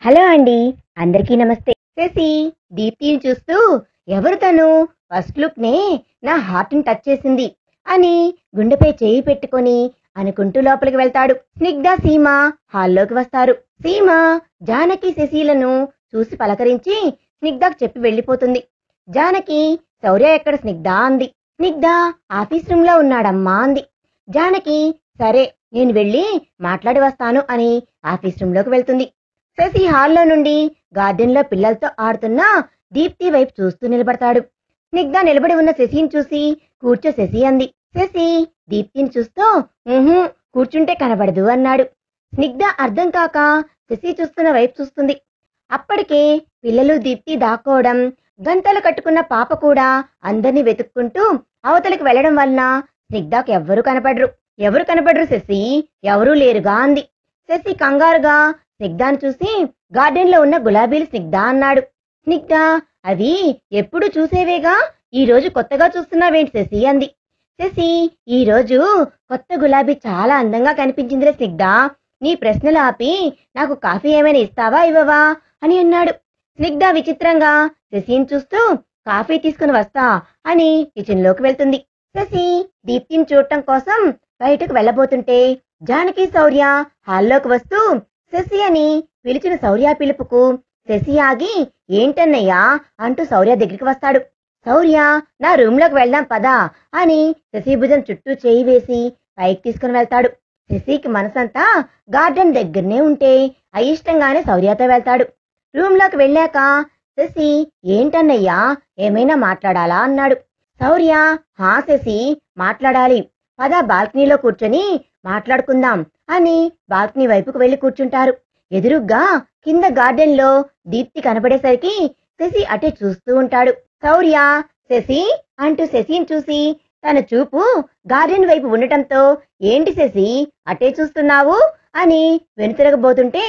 Hello అండి. అందరికీ నమస్తే. శశి దీప్తిని చూస్తూ ఎవరు తను ఫస్ట్ లుక్నే నా హార్ట్ని టచ్ చేసింది అని గుండెపై చేయి పెట్టుకొని అనుకుంటూ లోపలికి వెళ్తాడు. స్నిగ్ధ సీమ హాల్లోకి వస్తారు. సీమ జానకి శశిలను చూసి పలకరించి స్నిగ్ధకు చెప్పి వెళ్ళిపోతుంది. జానకి శౌర్య ఎక్కడ స్నిగ్ధ అంది. స్నిగ్ధ ఆఫీస్ రూమ్ లో ఉన్నాడమ్మా అంది. జానకి సరే నేను వెళ్ళి మాట్లాడి వస్తాను అని ఆఫీస్ రూమ్ లోకి వెళ్తుంది. శశి హాల్లో నుండి గార్డెన్ లో పిల్లలతో ఆడుతున్న దీప్తి వైపు చూస్తూ నిలబడతాడు. స్నిగ్ధ నిలబడి ఉన్న శశిని చూసి కూర్చో శశి అంది. శశి దీప్తిని చూస్తూ కూర్చుంటే కనబడదు అన్నాడు. స్నిగ్ధ అర్థం కాక శశి చూస్తున్న వైపు చూస్తుంది. అప్పటికే పిల్లలు దీప్తి దాక్కోవడం, గంతలు కట్టుకున్న పాప కూడా అందరినీ వెతుక్కుంటూ అవతలికి వెళ్లడం వలన స్నిగ్ధకు ఎవరు కనపడరు శశి, ఎవరూ లేరుగా అంది. శశి కంగారుగా స్నిగ్ధాన్ని చూసి గార్డెన్ లో ఉన్న గులాబీలు స్నిగ్ధ అన్నాడు. స్నిగ్ధ అవి ఎప్పుడు చూసేవేగా, ఈ రోజు కొత్తగా చూస్తున్నావేంటి శశి అంది. శశి ఈ రోజు కొత్త గులాబీ చాలా అందంగా కనిపించిందిలే స్నిగ్ధ, నీ ప్రశ్నలు ఆపి నాకు కాఫీ ఏమైనా ఇస్తావా ఇవ్వవా అని అన్నాడు. స్నిగ్ధ విచిత్రంగా శశిని చూస్తూ కాఫీ తీసుకుని వస్తా అని కిచెన్ లోకి వెళ్తుంది. శశి దీప్తిని చూడటం కోసం బయటకు వెళ్ళబోతుంటే జానకి శౌర్య హాల్లోకి వస్తూ శశి అని పిలిచిన శౌర్య పిలుపుకు శశి ఆగి ఏంటన్నయ్యా అంటూ శౌర్య దగ్గరికి వస్తాడు. శౌర్య నా రూమ్ లోకి వెళ్దాం పదా అని శశి భుజం చుట్టూ చేయి వేసి పైకి తీసుకుని వెళ్తాడు. శశికి మనసంతా గార్డెన్ దగ్గరనే ఉంటే అయిష్టంగానే శౌర్యతో వెళ్తాడు. రూమ్ లోకి వెళ్ళాక శశి ఏంటన్నయ్యా ఏమైనా మాట్లాడాలా అన్నాడు. శౌర్య హా శశి మాట్లాడాలి, పద బాల్కనీలో కూర్చొని మాట్లాడుకుందాం అని బాల్కనీ వైపుకు వెళ్లి కూర్చుంటారు. ఎదురుగ్గా కింద గార్డెన్ లో దీప్తి కనబడేసరికి శశి అటే చూస్తూ ఉంటాడు. శౌర్య శశి అంటూ శశిని చూసి తన చూపు గార్డెన్ వైపు ఉండటంతో ఏంటి శశి అటే చూస్తున్నావు అని వెనుతిరగబోతుంటే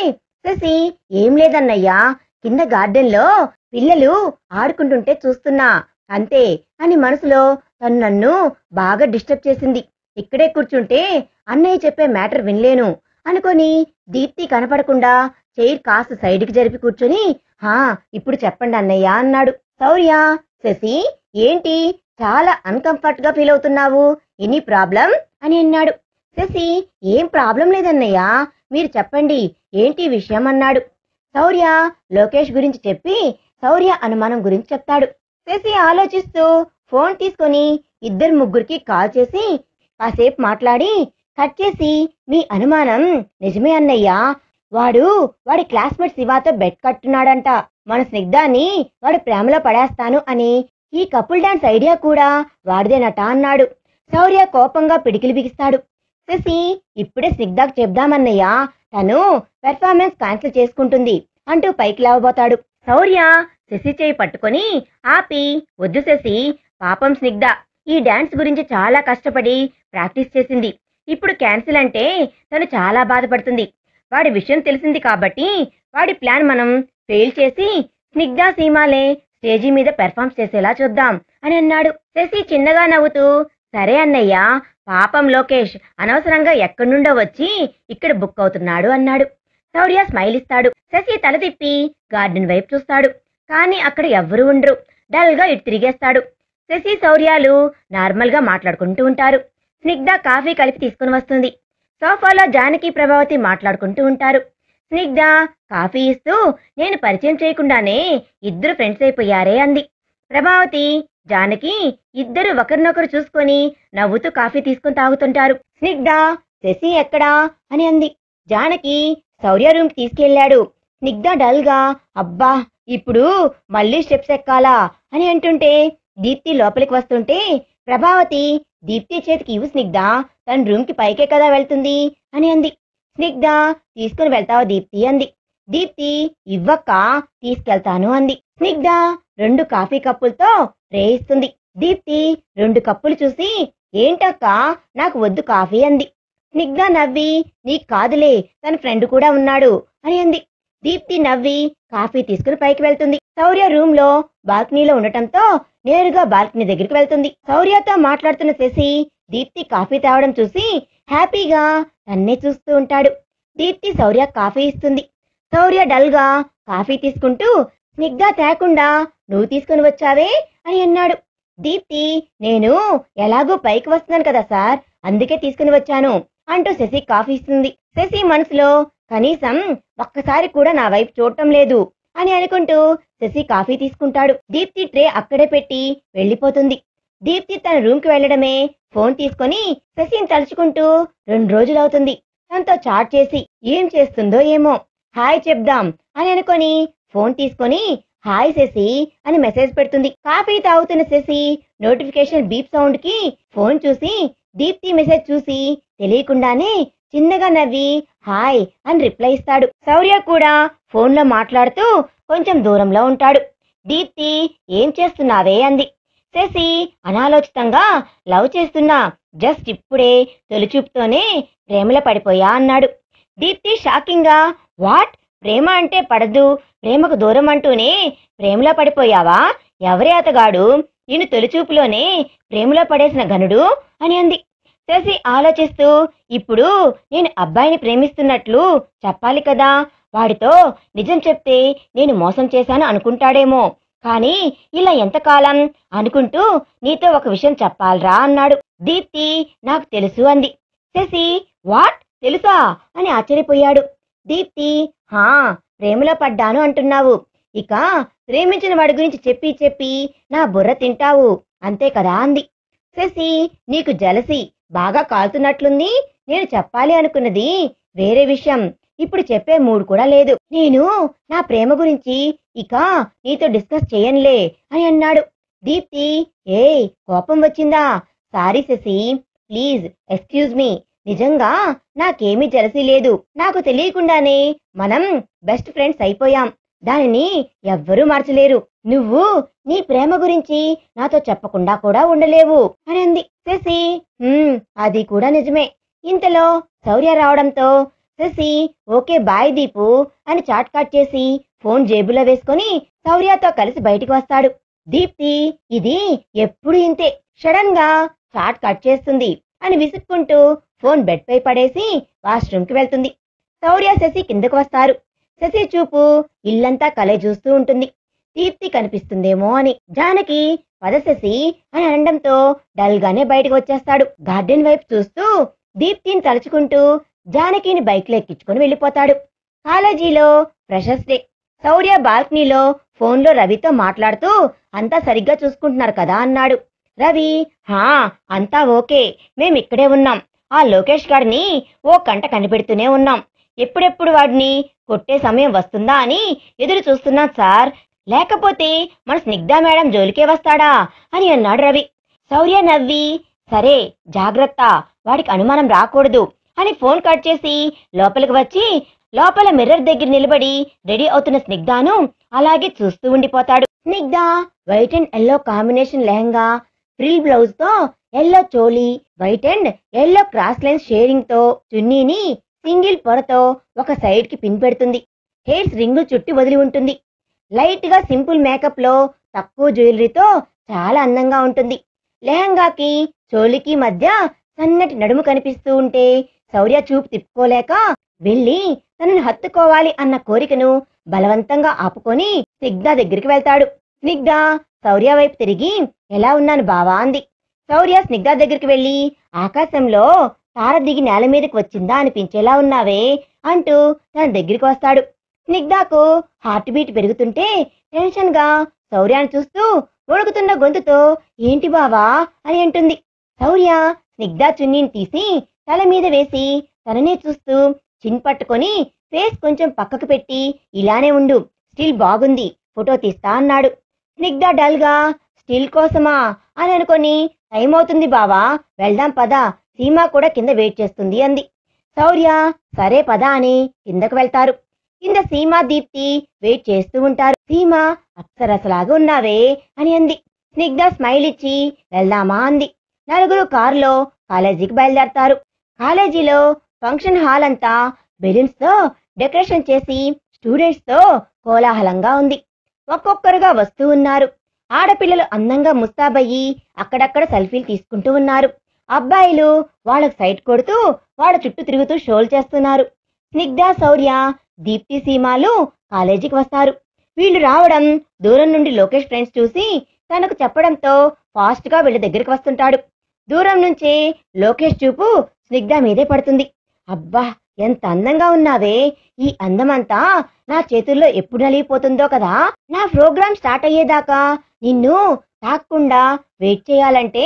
శశి ఏం లేదన్నయ్యా, కింద గార్డెన్ లో పిల్లలు ఆడుకుంటుంటే చూస్తున్నా అంతే అని మనసులో తను నన్ను బాగా డిస్టర్బ్ చేసింది, ఇక్కడే కూర్చుంటే అన్నయ్య చెప్పే మ్యాటర్ వినలేను అనుకొని దీప్తి కనపడకుండా చైర్ కాస్త సైడ్కి జరిపి కూర్చొని హా ఇప్పుడు చెప్పండి అన్నయ్య అన్నాడు. శౌర్య శశి ఏంటి చాలా అన్కంఫర్ట్ గా ఫీల్ అవుతున్నావు, ఎనీ ప్రాబ్లం అని అన్నాడు. శశి ఏం ప్రాబ్లం లేదన్నయ్య, మీరు చెప్పండి ఏంటి విషయం అన్నాడు. శౌర్య లోకేష్ గురించి చెప్పి శౌర్య అనుమానం గురించి చెప్తాడు. శశి ఆలోచిస్తూ ఫోన్ తీసుకొని ఇద్దరు ముగ్గురికి కాల్ చేసి కాసేపు మాట్లాడి కట్ చేసి మీ అనుమానం నిజమే అన్నయ్యా, వాడి క్లాస్మేట్ శివాతో బెట్ కట్టున్నాడంట, మన స్నిగ్ధాన్ని వాడు ప్రేమలో పడేస్తాను అని, ఈ కపుల్ డాన్స్ ఐడియా కూడా వాడిదేనట అన్నాడు. శౌర్య కోపంగా పిడికిలు బిగిస్తాడు. శశి ఇప్పుడే స్నిగ్ధకు చెప్దామన్నయ్యా, తను పెర్ఫార్మెన్స్ క్యాన్సిల్ చేసుకుంటుంది అంటూ పైకి లేవబోతాడు. శౌర్య శశి చేయి పట్టుకొని ఆపి వద్దు శశి, పాపం స్నిగ్ధ ఈ డాన్స్ గురించి చాలా కష్టపడి ప్రాక్టీస్ చేసింది, ఇప్పుడు క్యాన్సిల్ అంటే తను చాలా బాధపడుతుంది, వాడి విషయం తెలిసింది కాబట్టి వాడి ప్లాన్ మనం ఫెయిల్ చేసి స్నిగ్ధ సీమాలే స్టేజీ మీద పెర్ఫార్మ్ చేసేలా చూద్దాం అని అన్నాడు. శశి చిన్నగా నవ్వుతూ సరే అన్నయ్య, పాపం లోకేష్ అనవసరంగా ఎక్కడి నుండో వచ్చి ఇక్కడ బుక్ అవుతున్నాడు అన్నాడు. శౌర్య స్మైల్ ఇస్తాడు. శశి తల తిప్పి గార్డెన్ వైపు చూస్తాడు, కానీ అక్కడ ఎవ్వరూ ఉండరు. డల్ గా ఇటు తిరిగేస్తాడు. శశి శౌర్యాలు నార్మల్ గా మాట్లాడుకుంటూ ఉంటారు. స్నిగ్ధ కాఫీ కలిపి తీసుకుని వస్తుంది. సోఫాలో జానకి ప్రభావతి మాట్లాడుకుంటూ ఉంటారు. స్నిగ్ధ కాఫీ ఇస్తూ నేను పరిచయం చేయకుండానే ఇద్దరు ఫ్రెండ్స్ అయిపోయారే అంది. ప్రభావతి జానకి ఇద్దరు ఒకరినొకరు చూసుకొని నవ్వుతూ కాఫీ తీసుకుని తాగుతుంటారు. స్నిగ్ధ శశి ఎక్కడా అని అంది. జానకి శౌర్య రూమ్ తీసుకెళ్లాడు. స్నిగ్ధ డల్ గా అబ్బా ఇప్పుడు మళ్ళీ స్టెప్స్ ఎక్కాలా అని అంటుంటే దీప్తి లోపలికి వస్తుంటే ప్రభావతి దీప్తి చేతికి ఇవ్వు స్నిగ్ధ, తన రూమ్ కి పైకే కదా వెళ్తుంది అని అంది. స్నిగ్ధ తీసుకుని వెళ్తావా దీప్తి అంది. దీప్తి ఇవ్వక్క తీసుకెళ్తాను అంది. స్నిగ్ధ 2 కాఫీ కప్పులతో ట్రే ఇస్తుంది. దీప్తి 2 కప్పులు చూసి ఏంటక్క నాకు వద్దు కాఫీ అంది. స్నిగ్ధ నవ్వి నీకు కాదులే తన ఫ్రెండ్ కూడా ఉన్నాడు అని అంది. దీప్తి నవ్వి కాఫీ తీసుకుని పైకి వెళ్తుంది. శౌర్య రూమ్ లో బాల్కనీలో ఉండటంతో నేరుగా బాల్కనీ దగ్గరికి వెళ్తుంది. శౌర్యతో మాట్లాడుతున్న శశి దీప్తి కాఫీ తాగడం చూసి హ్యాపీగా తన్నే చూస్తూ ఉంటాడు. దీప్తి శౌర్య కాఫీ ఇస్తుంది. శౌర్య డల్ గా కాఫీ తీసుకుంటూ స్నిగ్ధ తేకుండా నువ్వు తీసుకుని వచ్చావే అని అన్నాడు. దీప్తి, నేను ఎలాగూ పైకి వస్తున్నాను కదా సార్, అందుకే తీసుకుని వచ్చాను అంటూ శశి కాఫీ ఇస్తుంది. శశి మనసులో కనీసం ఒక్కసారి కూడా నా వైపు చూడటం లేదు అని అనుకుంటూ శశి కాఫీ తీసుకుంటాడు. దీప్తి ట్రే అక్కడే పెట్టి వెళ్ళిపోతుంది. దీప్తి తన రూమ్ కి వెళ్లడమే ఫోన్ తీసుకొని శశిని తలుచుకుంటూ 2 రోజులవుతుంది. తనతో చాట్ చేసి ఏం చేస్తుందో ఏమో హాయ్ చెప్దాం అని అనుకొని ఫోన్ తీసుకొని హాయ్ శశి అని మెసేజ్ పెడుతుంది. కాఫీ తాగుతున్న శశి నోటిఫికేషన్ బీప్ సౌండ్ కి ఫోన్ చూసి దీప్తి మెసేజ్ చూసి తెలియకుండానే చిన్నగా నవ్వి హాయ్ అని రిప్లై ఇస్తాడు. శౌర్య కూడా ఫోన్ లో మాట్లాడుతూ కొంచెం దూరంలో ఉంటాడు. దీప్తి, ఏం చేస్తున్నావే అంది. శశి అనాలోచితంగా లవ్ చేస్తున్నా, జస్ట్ ఇప్పుడే తొలిచూపుతోనే ప్రేమలో పడిపోయా అన్నాడు. దీప్తి షాకింగ్ గా వాట్, ప్రేమ అంటే పడదు, ప్రేమకు దూరం అంటూనే ప్రేమలో పడిపోయావా? ఎవరే అతగాడు నిన్ను తొలిచూపులోనే ప్రేమలో పడేసిన ఘనుడు అని అంది. శశి ఆలోచిస్తూ ఇప్పుడు నేను అబ్బాయిని ప్రేమిస్తున్నట్లు చెప్పాలి కదా, వాడితో నిజం చెప్తే నేను మోసం చేశాను అనుకుంటాడేమో, కానీ ఇలా ఎంతకాలం అనుకుంటూ నీతో ఒక విషయం చెప్పాలరా అన్నాడు. దీప్తి, నాకు తెలుసు అంది. శశి, వాట్, తెలుసా అని ఆశ్చర్యపోయాడు. దీప్తి, హా, ప్రేమలో పడ్డాను అంటున్నావు, ఇక ప్రేమించిన వాడి గురించి చెప్పి చెప్పి నా బుర్ర తింటావు అంతే కదా అంది. శశి, నీకు జలసి బాగా కాలుతున్నట్లుంది, నేను చెప్పాలి అనుకున్నది వేరే విషయం, ఇప్పుడు చెప్పే మూడు కూడా లేదు, నేను నా ప్రేమ గురించి ఇక నీతో డిస్కస్ చేయనులే అని అన్నాడు. దీప్తి, ఏయ్, కోపం వచ్చిందా? Sorry Shashi, please excuse me, నిజంగా నాకేమీ జలసి లేదు, నాకు తెలియకుండానే మనం బెస్ట్ ఫ్రెండ్స్ అయిపోయాం, దానిని ఎవ్వరూ మార్చలేరు, నువ్వు నీ ప్రేమ గురించి నాతో చెప్పకుండా కూడా ఉండలేవు అని అంది. శశి, అది కూడా నిజమే. ఇంతలో శౌర్య రావడంతో శశి ఓకే బాయ్ దీపు అని చాట్ కట్ చేసి ఫోన్ జేబులో వేసుకొని శౌర్యతో కలిసి బయటికి వస్తాడు. దీప్తి, ఇది ఎప్పుడు ఇంతే, సడన్ గా చాట్ కట్ చేస్తుంది అని విసుక్కుంటూ ఫోన్ బెడ్ పై పడేసి వాష్రూమ్ కి వెళ్తుంది. శౌర్య శశి కిందకు వస్తారు. శశి చూపు ఇల్లంతా కలే చూస్తూ ఉంటుంది, దీప్తి కనిపిస్తుందేమో అని. జానకి పద శశి అని అనడంతో డల్ గానే బయటకు వచ్చేస్తాడు. గార్డెన్ వైపు చూస్తూ దీప్తిని తలుచుకుంటూ జానకిని బైక్ లో ఎక్కించుకుని వెళ్ళిపోతాడు. కాలేజీలో ఫ్రెషర్స్ డే. శౌర్య బాల్కనీలో ఫోన్లో రవితో మాట్లాడుతూ అంతా సరిగ్గా చూసుకుంటున్నారు కదా అన్నాడు. రవి, హా, అంతా ఓకే, మేమిక్కడే ఉన్నాం, ఆ లోకేష్ గారిని ఓ కంట కనిపెడుతూనే ఉన్నాం, ఎప్పుడెప్పుడు వాడిని కొట్టే సమయం వస్తుందా అని ఎదురు చూస్తున్నాం సార్, లేకపోతే మన స్నిగ్ధ మేడం జోలికే వస్తాడా అని అన్నాడు రవి. శౌర్య నవ్వి, సరే జాగ్రత్త, వాడికి అనుమానం రాకూడదు అని ఫోన్ కట్ చేసి లోపలికి వచ్చి లోపల మిర్రర్ దగ్గర నిలబడి రెడీ అవుతున్న స్నిగ్ధను అలాగే చూస్తూ ఉండిపోతాడు. Snigdha white and yellow combination lehenga, frill blouse తో, yellow choli, white and yellow cross lines sharing తో చున్నీని సింగిల్ పొరతో ఒక సైడ్ కి పిన్ పెడుతుంది. హెయిర్స్ రింగులు చుట్టి వదిలి ఉంటుంది. లైట్ గా సింపుల్ మేకప్ లో తక్కువ జ్యువెలరీతో చాలా అందంగా ఉంటుంది. లెహంగాకి చోలీకి మధ్య సన్నటి నడుము కనిపిస్తూ ఉంటే శౌర్య చూపు తిప్పుకోలేక వెళ్ళి తనని హత్తుకోవాలి అన్న కోరికను బలవంతంగా ఆపుకొని స్నిగ్ధ దగ్గరికి వెళ్తాడు. స్నిగ్ధ శౌర్య వైపు తిరిగి ఎలా ఉన్నాను బావా అంది. శౌర్య స్నిగ్ధ దగ్గరికి వెళ్లి ఆకాశంలో తార దిగి నేల మీదకి వచ్చిందా అనిపించేలా ఉన్నావే అంటూ తన దగ్గరికి వస్తాడు. స్నిగ్ధకు హార్ట్ బీట్ పెరుగుతుంటే టెన్షన్ గా శౌర్యాన్ని చూస్తూ వణుకుతున్న గొంతుతో ఏంటి బావా అని అంటుంది. శౌర్య స్నిగ్ధ చున్నీని తీసి తల మీద వేసి తననే చూస్తూ చిన్ పట్టుకొని ఫేస్ కొంచెం పక్కకు పెట్టి ఇలానే ఉండు, స్టిల్ బాగుంది, ఫోటో తీస్తా అన్నాడు. స్నిగ్ధ డల్ గా స్టిల్ కోసమా అని అనుకొని టైం అవుతుంది బావా, వెళ్దాం పద, సీమా కూడా కింద వెయిట్ చేస్తుంది అంది. శౌర్య సరే పద అని కిందకు వెళ్తారు. కింద సీమా దీప్తి వెయిట్ చేస్తూ ఉంటారు. సీమా అప్సరసలాగా ఉన్నావే అని అంది. స్నిగ్ధ స్మైల్ ఇచ్చి వెళ్దామా అంది. నలుగురు కారులో కాలేజీకి బయలుదేరతారు. కాలేజీలో ఫంక్షన్ హాల్ అంతా బెలూన్స్ తో డెకరేషన్ చేసి స్టూడెంట్స్ తో కోలాహలంగా ఉంది. ఒక్కొక్కరుగా వస్తూ ఉన్నారు. ఆడపిల్లలు అందంగా ముస్తాబయ్యి అక్కడక్కడ సెల్ఫీలు తీసుకుంటూ ఉన్నారు. అబ్బాయిలు వాళ్ళకు సైట్ కొడుతూ వాళ్ళ చుట్టూ తిరుగుతూ షోలు చేస్తున్నారు. స్నిగ్ధ శౌర్య దీప్తి సీమాలు కాలేజీకి వస్తారు. వీళ్ళు రావడం దూరం నుండి లోకేష్ ఫ్రెండ్స్ చూసి తనకు చెప్పడంతో ఫాస్ట్ గా వీళ్ళ దగ్గరికి వస్తుంటాడు. దూరం నుంచి లోకేష్ చూపు స్నిగ్ధ మీదే పడుతుంది. అబ్బా, ఎంత అందంగా ఉన్నావే! ఈ అందమంతా నా చేతుల్లో ఎప్పుడు నలిగిపోతుందో కదా. నా ప్రోగ్రాం స్టార్ట్ అయ్యేదాకా నిన్ను తాక్కుండా వెయిట్ చేయాలంటే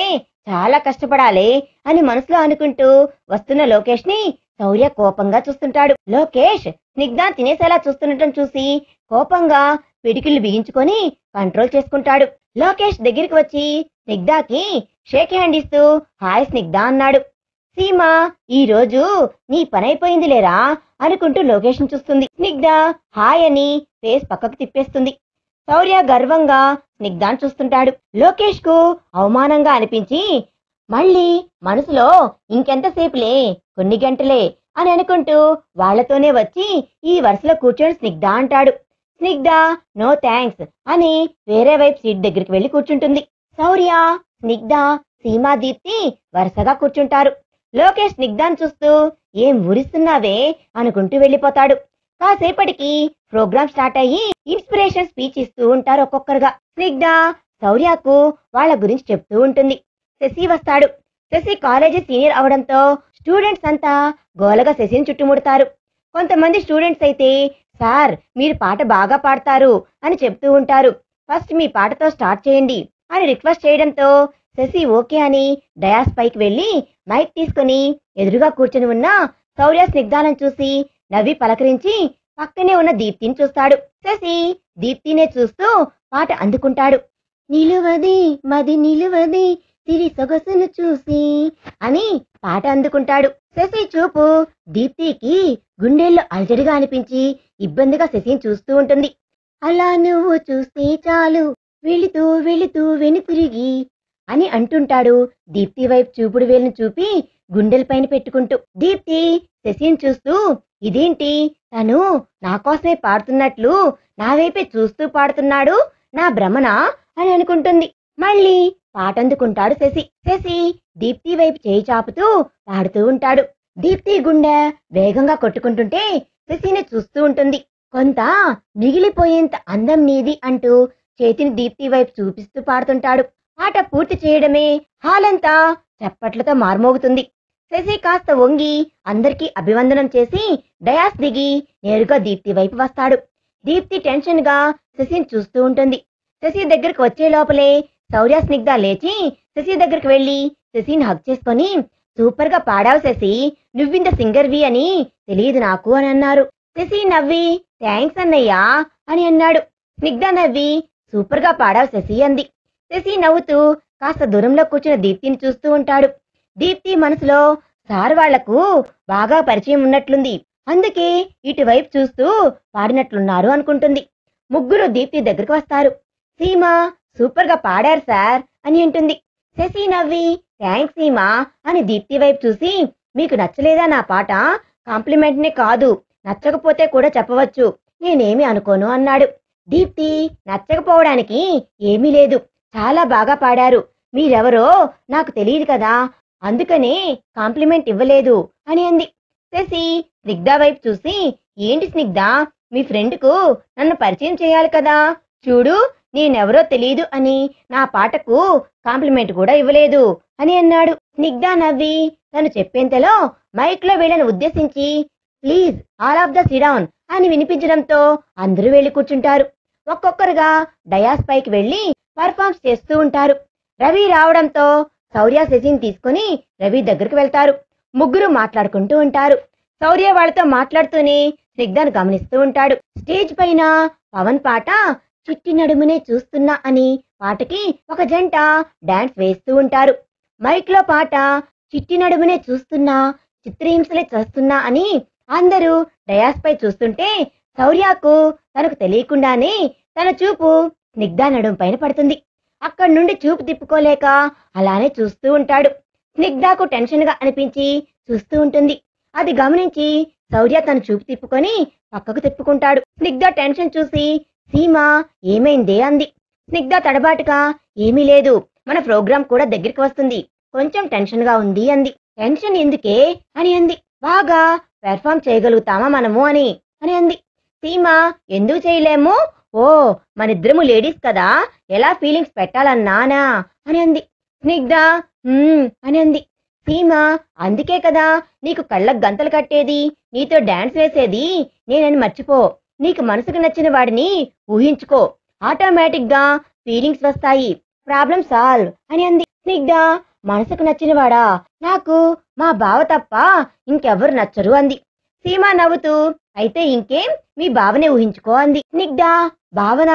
చాలా కష్టపడాలి అని మనసులో అనుకుంటూ వస్తున్న లోకేష్ ని శౌర్య కోపంగా చూస్తుంటాడు. లోకేష్ స్నిగ్ధ తినేసేలా చూస్తుండటం చూసి కోపంగా పిడికిళ్ళు బిగించుకొని కంట్రోల్ చేసుకుంటాడు. లోకేష్ దగ్గరికి వచ్చి స్నిగ్ధకి షేక్ హ్యాండ్ ఇస్తూ హాయ్ స్నిగ్ధ అన్నాడు. సీమ ఈ రోజు నీ పనైపోయింది లేరా అనుకుంటూ లోకేష్ ని చూస్తుంది. స్నిగ్ధ హాయ్ అని ఫేస్ పక్కకు తిప్పేస్తుంది. శౌర్య గర్వంగా స్నిగ్ధాన్ని చూస్తుంటాడు. లోకేష్ కు అవమానంగా అనిపించి మళ్ళీ మనసులో ఇంకెంతసేపులే, కొన్ని గంటలే అని అనుకుంటూ వాళ్లతోనే వచ్చి ఈ వరుసలో కూర్చొని స్నిగ్ధ అంటాడు. స్నిగ్ధ నో థ్యాంక్స్ అని వేరే వైపు సీట్ దగ్గరికి వెళ్లి కూర్చుంటుంది. శౌర్య, స్నిగ్ధ, సీమా, దీప్తి వరుసగా కూర్చుంటారు. లోకేష్ స్నిగ్ధాన్ని చూస్తూ ఏం ఊరిస్తున్నావే అనుకుంటూ వెళ్లిపోతాడు. కాసేపటికి ప్రోగ్రాం స్టార్ట్ అయ్యి ఇన్స్పిరేషన్ స్పీచ్ ఇస్తూ ఉంటారు ఒక్కొక్కరుగా. స్నిగ్ధ శౌర్యకు వాళ్ళ గురించి చెప్తూ ఉంటుంది. శశి వస్తాడు. శశి కాలేజీ సీనియర్ అవడంతో స్టూడెంట్స్ అంతా గోలగా శశిని చుట్టుముడతారు. కొంతమంది స్టూడెంట్స్ అయితే సార్ మీరు పాట బాగా పాడతారు అని చెప్తూ ఉంటారు, ఫస్ట్ మీ పాటతో స్టార్ట్ చేయండి అని రిక్వెస్ట్ చేయడంతో శశి ఓకే అని డయాస్ పైకి వెళ్లి మైక్ తీసుకుని ఎదురుగా కూర్చొని ఉన్న శౌర్య స్నిగ్ధాలను చూసి నవ్వి పలకరించి పక్కనే ఉన్న దీప్తిని చూస్తాడు. శశి దీప్తినే చూస్తూ పాట అందుకుంటాడు. నిలువది మది నిలువది తిరి సొగసును చూసి అని పాట అందుకుంటాడు. శశి చూపు దీప్తికి గుండెల్లో అలజడిగా అనిపించి ఇబ్బందిగా శశిని చూస్తూ ఉంటుంది. అలా నువ్వు చూస్తే చాలు వెళుతూ వెళుతూ వెనుతిరిగి అని అంటుంటాడు దీప్తి వైపు చూపుడు వేలును చూపి గుండెలపైన పెట్టుకుంటూ. దీప్తి శశిని చూస్తూ ఇదేంటి తను నా కోసమే పాడుతున్నట్లు నా వైపే చూస్తూ పాడుతున్నాడు, నా భ్రమనా అని అనుకుంటుంది. మళ్ళీ పాట అందుకుంటాడు శశి. శశి దీప్తి వైపు చేయి చాపుతూ పాడుతూ ఉంటాడు. దీప్తి గుండె వేగంగా కొట్టుకుంటుంటే శశిని చూస్తూ ఉంటుంది. కొంత మిగిలిపోయేంత అందం నీది అంటూ చేతిని దీప్తి వైపు చూపిస్తూ పాడుతుంటాడు. పాట పూర్తి చేయడమే హాలంతా చప్పట్లతో మార్మోగుతుంది. శశి కాస్త వంగి అందరికీ అభివందనం చేసి డయాస్ దిగి నేరుగా దీప్తి వైపు వస్తాడు. దీప్తి టెన్షన్ గా శశిని చూస్తూ ఉంటుంది. శశి దగ్గరకు వచ్చే లోపలే శౌర్య, స్నిగ్ధ లేచి శశి దగ్గరికి వెళ్లి శశిని హగ్ చేసుకొని సూపర్ గా పాడావు శశి, నువ్వింత సింగర్వి అని తెలియదు నాకు అని అన్నారు. శశి నవ్వి థ్యాంక్స్ అన్నయ్యా అని అన్నాడు. స్నిగ్ధ నవ్వి సూపర్ గా పాడావు శశి అంది. శశి నవ్వుతూ కాస్త దూరంలో కూర్చున్న దీప్తిని చూస్తూ ఉంటాడు. దీప్తి మనసులో సార్ వాళ్లకు బాగా పరిచయం ఉన్నట్లుంది, అందుకే ఇటువైపు చూస్తూ పాడినట్లున్నారు అనుకుంటుంది. ముగ్గురు దీప్తి దగ్గరికి వస్తారు. సీమ సూపర్ గా పాడారు సార్ అని అంటుంది. శశి నవ్వి థ్యాంక్స్ సీమా అని దీప్తి వైపు చూసి మీకు నచ్చలేదా నా పాట? కాంప్లిమెంట్నే కాదు, నచ్చకపోతే కూడా చెప్పవచ్చు, నేనేమి అనుకోను అన్నాడు. దీప్తి నచ్చకపోవడానికి ఏమీ లేదు, చాలా బాగా పాడారు, మీరెవరో నాకు తెలియదు కదా, అందుకనే కాంప్లిమెంట్ ఇవ్వలేదు అని అంది. శశి స్నిగ్ధ వైపు చూసి ఏంటి స్నిగ్ధ, మీ ఫ్రెండ్కు నన్ను పరిచయం చేయాలి కదా, చూడు నేనెవరో తెలియదు అని నా పాటకు కాంప్లిమెంట్ కూడా ఇవ్వలేదు అని అన్నాడు. స్నిగ్ధ నవ్వి తను చెప్పేంతలో మైక్ లో వీళ్ళను ఉద్దేశించి please all of the sit down అని వినిపించడంతో అందరూ వెళ్లి కూర్చుంటారు. ఒక్కొక్కరుగా డయాస్ పైకి వెళ్లి పర్ఫార్మ్స్ చేస్తూ ఉంటారు. రవి రావడంతో శౌర్య శశిని తీసుకుని రవి దగ్గరకు వెళ్తారు. ముగ్గురు మాట్లాడుకుంటూ ఉంటారు. శౌర్య వాళ్ళతో మాట్లాడుతూనే స్నిగ్ధను గమనిస్తూ ఉంటాడు. స్టేజ్ పైన పవన్ పాట చిట్టి నడుమునే చూస్తున్నా అని పాటకి ఒక జంట డాన్స్ వేస్తూ ఉంటారు. మైక్ లో పాట చిట్టి నడుమునే చూస్తున్నా చిత్రహింసలే చేస్తున్నా అని అందరూ డయాస్ పై చూస్తుంటే శౌర్యకు తనకు తెలియకుండానే తన చూపు స్నిగ్ధ నడుము పైన పడుతుంది. అక్కడి నుండి చూపు తిప్పుకోలేక అలానే చూస్తూ ఉంటాడు. స్నిగ్ధకు టెన్షన్ గా అనిపించి చూస్తూ ఉంటుంది. అది గమనించి శౌర్య తన చూపు తిప్పుకొని పక్కకు తిప్పుకుంటాడు. స్నిగ్ధ టెన్షన్ చూసి సీమ ఏమైందే అంది. స్నిగ్ధ తడబాటుగా ఏమీ లేదు, మన ప్రోగ్రాం కూడా దగ్గరికి వస్తుంది, కొంచెం టెన్షన్ గా ఉంది అంది. టెన్షన్ ఎందుకే అని అంది. బాగా పెర్ఫామ్ చేయగలుగుతామా మనము అని. అని అంది. సీమ ఎందుకు చేయలేము? ఓ మనిద్దరము లేడీస్ కదా, ఎలా ఫీలింగ్స్ పెట్టాలన్నానా అని అంది. స్నిగ్ధ అని అంది. సీమ అందుకే కదా నీకు కళ్ళకు గంతలు కట్టేది, నీతో డాన్స్ వేసేది నేనని మర్చిపో. నీకు మనసుకు నచ్చిన వాడిని ఊహించుకో, ఆటోమేటిక్ గా ఫీలింగ్స్ వస్తాయి, ప్రాబ్లం సాల్వ్ అని అంది. స్నిగ్ధ మనసుకు నచ్చినవాడా? నాకు మా బావ తప్ప ఇంకెవ్వరు నచ్చరు అంది. సీమ నవ్వుతూ అయితే ఇంకేం, మీ బావనే ఊహించుకో అంది. స్నిగ్ధ భావన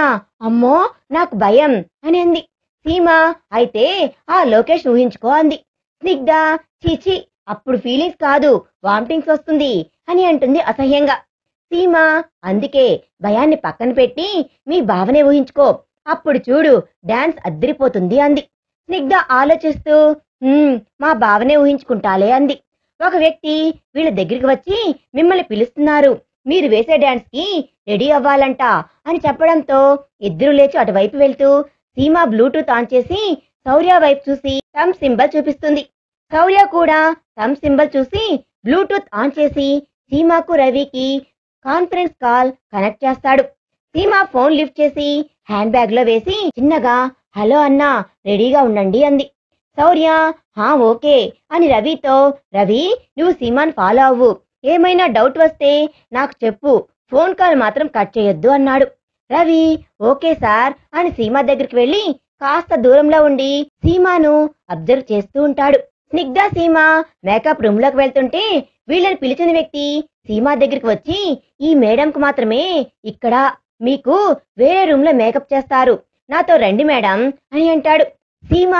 అమ్మో నాకు భయం అని అంది. సీమ అయితే ఆ లోకేష్ ఊహించుకో అంది. స్నిగ్ధ చీచి అప్పుడు ఫీలింగ్స్ కాదు వామిటింగ్స్ వస్తుంది అని అంటుంది అసహ్యంగా. సీమ అందుకే భయాన్ని పక్కన పెట్టి మీ బావనే ఊహించుకో, అప్పుడు చూడు డాన్స్ అద్దరిపోతుంది అంది. స్నిగ్ధ ఆలోచిస్తూ మా బావనే ఊహించుకుంటాలే అంది. ఒక వ్యక్తి వీళ్ళ దగ్గరికి వచ్చి మిమ్మల్ని పిలుస్తున్నారు, మీరు వేసే డాన్స్ కి రెడీ అవ్వాలంట అని చెప్పడంతో ఇద్దరు లేచి అటువైపు వెళ్తూ సీమ బ్లూటూత్ ఆన్ చేసి శౌర్య వైపు చూసి థమ్ సింబల్ చూపిస్తుంది. శౌర్య కూడా థమ్ సింబల్ చూసి బ్లూటూత్ ఆన్ చేసి సీమకు రవికి కాన్ఫరెన్స్ కాల్ కనెక్ట్ చేస్తాడు. సీమ ఫోన్ లిఫ్ట్ చేసి హ్యాండ్ బ్యాగ్ లో వేసి చిన్నగా హలో అన్నా రెడీగా ఉండండి అంది. శౌర్య ఓకే అని రవితో, రవి నువ్వు సీమాన్ ఫాలో అవ్వు, ఏమైనా డౌట్ వస్తే నాకు చెప్పు, ఫోన్ కాల్ మాత్రం కట్ చేయొద్దు అన్నాడు. రవి ఓకే సార్ అని సీమ దగ్గరికి వెళ్లి కాస్త దూరంలో ఉండి సీమాను అబ్జర్వ్ చేస్తూ ఉంటాడు. స్నిగ్ధ సీమ మేకప్ రూమ్ లోకి వెళ్తుంటే వీళ్ళని పిలిచిన వ్యక్తి సీమ దగ్గరికి వచ్చి ఈ మేడంకు మాత్రమే ఇక్కడ, మీకు వేరే రూమ్ లో మేకప్ చేస్తారు, నాతో రండి మేడం అని అంటాడు. సీమ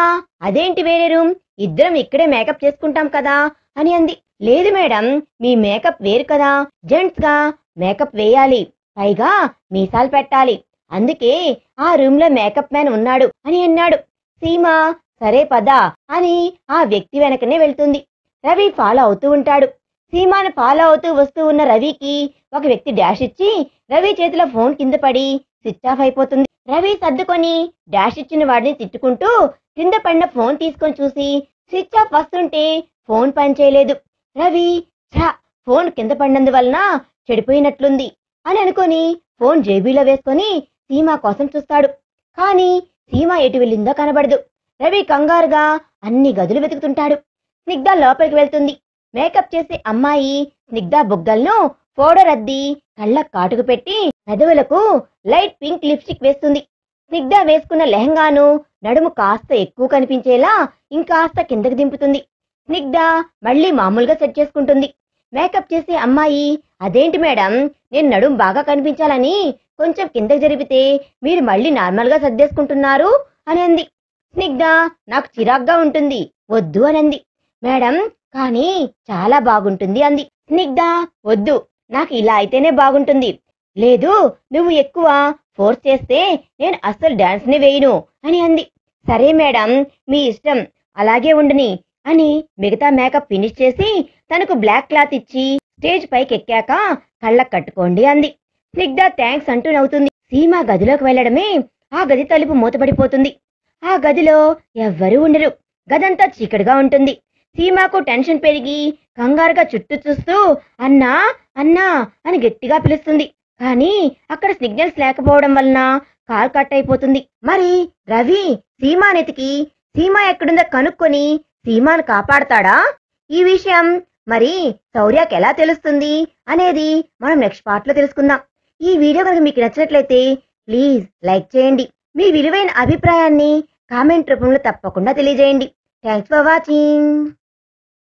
అదేంటి వేరే రూమ్, ఇద్దరం ఇక్కడే మేకప్ చేసుకుంటాం కదా అని అంది. లేదు మేడం మీ మేకప్ వేరు కదా, జెంట్స్ గా మేకప్ వేయాలి, పైగా మీసాలు పెట్టాలి, అందుకే ఆ రూమ్ లో మేకప్ మ్యాన్ ఉన్నాడు అని అన్నాడు. సీమ సరే పద అని ఆ వ్యక్తి వెనకనే వెళ్తుంది. రవి ఫాలో అవుతూ ఉంటాడు. సీమాను ఫాలో అవుతూ వస్తూ ఉన్న రవికి ఒక వ్యక్తి డాష్ ఇచ్చి రవి చేతిలో ఫోన్ కింద పడి స్విచ్ ఆఫ్ అయిపోతుంది. రవి సర్దుకొని డాష్ ఇచ్చిన వాడిని తిట్టుకుంటూ కింద పడిన ఫోన్ తీసుకొని చూసి స్విచ్ ఆఫ్ వస్తుంటే ఫోన్ పనిచేయలేదు. రవి ఫోన్ కింద పడినందువలన చెడిపోయినట్లుంది అని అనుకొని ఫోన్ జేబీలో వేసుకొని సీమ కోసం చూస్తాడు. కానీ సీమ ఎటు వెళ్ళిందో కనబడదు. రవి కంగారుగా అన్ని గదులు వెతుకుతుంటాడు. స్నిగ్ధ లోపలికి వెళ్తుంది. మేకప్ చేసే అమ్మాయి స్నిగ్ధ బుగ్గలను పౌడర్ అద్ది కళ్ళ కాటుకు పెట్టి పెదవులకు లైట్ పింక్ లిప్స్టిక్ వేస్తుంది. స్నిగ్ధ వేసుకున్న లెహంగాను నడుము కాస్త ఎక్కువ కనిపించేలా ఇంకాస్త కిందకి దింపుతుంది. స్నిగ్ధ మళ్ళీ మామూలుగా సెట్ చేసుకుంటుంది. మేకప్ చేసే అమ్మాయి అదేంటి మేడం, నేను నడుము బాగా కనిపించాలని కొంచెం కిందకి జరిపితే మీరు మళ్ళీ నార్మల్ గా సర్దేసుకుంటున్నారు అని అంది. స్నిగ్ధ నాకు చిరాగ్గా ఉంటుంది, వద్దు అని అంది. మేడం కానీ చాలా బాగుంటుంది అంది. స్నిగ్ధ వద్దు, నాకు ఇలా అయితేనే బాగుంటుంది, లేదు నువ్వు ఎక్కువ ఫోర్స్ చేస్తే నేను అస్సలు డాన్స్ ని వేయను అని అంది. సరే మేడం మీ ఇష్టం, అలాగే ఉండని అని మిగతా మేకప్ ఫినిష్ చేసి తనకు బ్లాక్ క్లాత్ ఇచ్చి స్టేజ్ పైకి ఎక్కాక కళ్ళకు కట్టుకోండి అంది. స్నిగ్ధ థ్యాంక్స్ అంటూ నవ్వుతుంది. సీమ గదిలోకి వెళ్లడమే ఆ గది తలుపు మూతపడిపోతుంది. ఆ గదిలో ఎవ్వరూ ఉండరు. గదంతా చీకటిగా ఉంటుంది. సీమకు టెన్షన్ పెరిగి కంగారుగా చుట్టూ చూస్తూ అన్నా అన్నా అని గట్టిగా పిలుస్తుంది. కానీ అక్కడ సిగ్నల్స్ లేకపోవడం వలన కాల్ కట్ అయిపోతుంది. మరి రవి సీమానెతికి సీమ ఎక్కడుందో కనుక్కొని సీమాను కాపాడతాడా? ఈ విషయం మరి శౌర్యకి ఎలా తెలుస్తుంది అనేది మనం నెక్స్ట్ పార్ట్ లో తెలుసుకుందాం. ఈ వీడియో కనుక మీకు నచ్చినట్లయితే ప్లీజ్ లైక్ చేయండి. మీ విలువైన అభిప్రాయాన్ని కామెంట్ రూపంలో తప్పకుండా తెలియజేయండి. Thanks for watching.